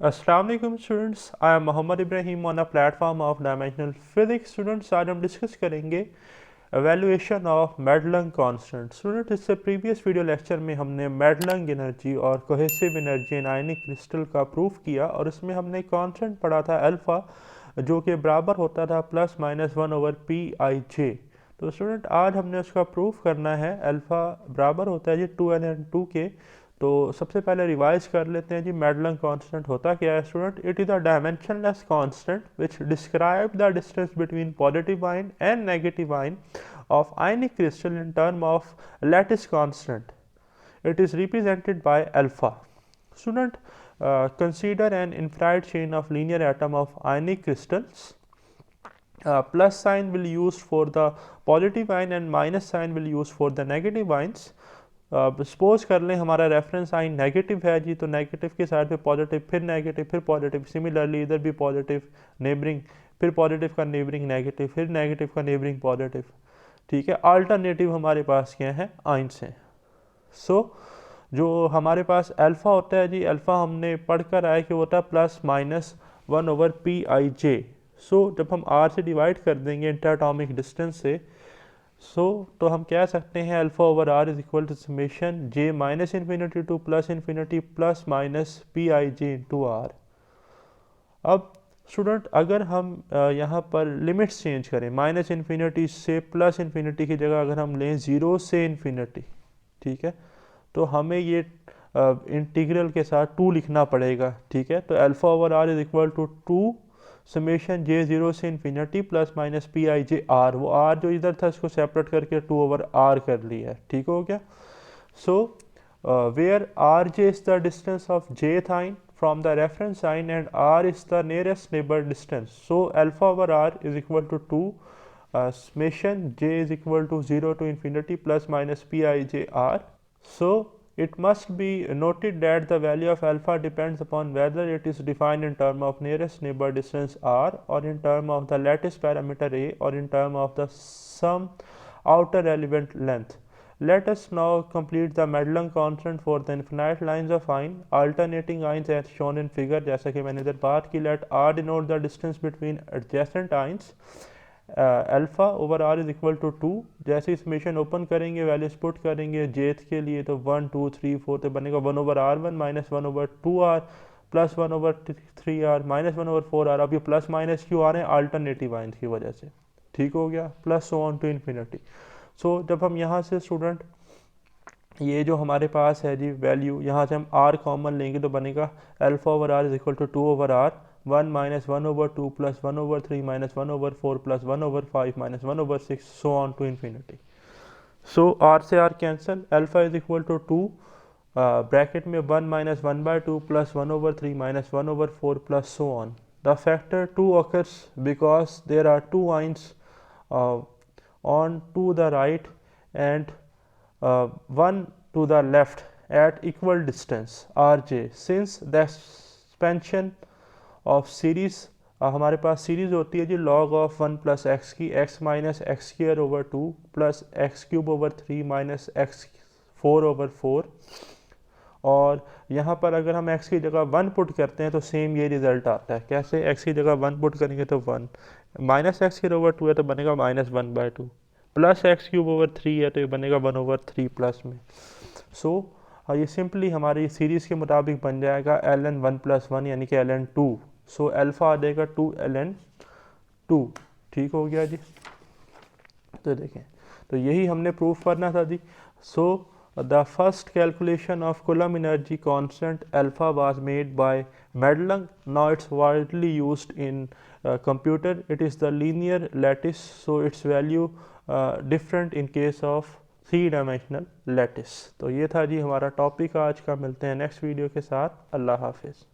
अस्सलाम वालेकुम students, I am Mohammad Ibrahim on a platform of dimensional physics. Students, आज हम डिस्कस करेंगे evaluation of Madelung constant. Student, इससे प्रीवियस वीडियो लेक्चर में हमने मेडलंग एनर्जी और cohesive energy in ionic crystal का प्रूफ किया और इसमें हमने कांस्टेंट पढ़ा था अल्फ़ा, जो कि बराबर होता था plus minus one over P I J. तो स्टूडेंट, आज हमने उसका प्रूफ करना है। अल्फ़ा बराबर होता है जी 2n/2 के। तो सबसे पहले रिवाइज कर लेते हैं जी, मेडलंग कांस्टेंट होता क्या है student? It is a dimensionless constant which describe the distance between positive ion and negative ion of ionic crystal in term of lattice constant. It is represented by alpha. Student, consider an infinite chain of linear atom of ionic crystals. Plus sign will use for the positive ion and minus sign will use for the negative ions. Suppose कर लें हमारा reference आइन negative है जी, तो negative के side पे positive, फिर negative, फिर पॉजिटिव। सिमिलरली इधर भी पॉजिटिव नेबरिंग, फिर पॉजिटिव का नेबरिंग नेगेटिव, फिर नेगेटिव का नेबरिंग पॉजिटिव। ठीक है, अल्टरनेटिव हमारे पास क्या है? आइंस हैं। सो जो हमारे पास अल्फ़ा होता है जी, अल्फ़ा हमने पढ़कर आया कि होता है plus minus one over P I J. So जब हम आर से डिवाइड कर देंगे इंटरएटॉमिक डिस्टेंस से, तो हम कह सकते हैं alpha over R is equal to summation J minus infinity to plus infinity plus minus P I J into R. अब स्टूडेंट, अगर हम यहाँ पर लिमिट्स चेंज करें, माइनस इन्फिनिटी से प्लस इन्फिनिटी की जगह अगर हम लें ज़ीरो से इन्फिनिटी, ठीक है, तो हमें ये इंटीग्रल के साथ टू लिखना पड़ेगा। ठीक है, तो alpha over R is equal to two summation J zero से infinity plus minus P I J R. वो आर जो इधर था इसको सेपरेट करके टू ओवर आर कर लिया है। ठीक हो गया। So where R J is the distance of jth ion from the reference ion and r is the nearest neighbor distance. So alpha over r is equal to 2 summation j is equal to 0 to infinity plus minus pi j r. So it must be noted that the value of alpha depends upon whether it is defined in term of nearest neighbor distance r or in term of the lattice parameter a or in term of the sum outer element length. Let us now complete the Madelung constant for the infinite lines of ion, alternating ions as shown in figure। जैसा कि मैंने इधर बात की, let r denote the distance between adjacent ions, alpha over R is equal to two. जैसे summation open करेंगे, values put करेंगे jth के लिए, तो 1 2 3 4 तो बनेगा 1 over R one minus 1 over 2 R plus 1 over 3 R minus 1 over 4 R. अब ये प्लस माइनस क्यों आ रहे हैं? अल्टरनेटिव आइंस की वजह से। ठीक हो गया, plus so on to infinity. So जब हम यहाँ से स्टूडेंट ये जो हमारे पास है जी वैल्यू, यहाँ से हम आर कॉमन लेंगे तो बनेगा alpha over R is equal to two over R one minus one over two plus one over three minus one over four plus one over five minus one over six so on to infinity. So R से R cancel, alpha is equal to two bracket में one minus one by two plus one over three minus one over four plus so on. The factor two occurs because there are two ions on to the right and one to the left at equal distance rj। since the expansion of series हमारे पास series होती है जी log of one plus X की, X minus X square over two plus X cube over three minus X four over four. और यहाँ पर अगर हम x की जगह वन पुट करते हैं तो सेम ये रिजल्ट आता है। कैसे? x की जगह वन पुट करेंगे तो one, minus X square over two है तो बनेगा minus one by two, plus X cube over three है तो ये बनेगा वन ओवर थ्री प्लस में। सो ये सिंपली हमारी सीरीज़ के मुताबिक बन जाएगा L N one plus one यानी कि L N two. So alpha आ जाएगा टू एल एन टू। ठीक हो गया जी। तो देखें, तो यही हमने प्रूफ करना था जी। सो the first calculation of Coulomb energy constant alpha was made by Madelung. Now it's widely used in computer. It is the linear lattice, so its value different in case of three dimensional lattice. तो ये था जी हमारा topic आज का। मिलते हैं next video के साथ। अल्लाह हाफिज़।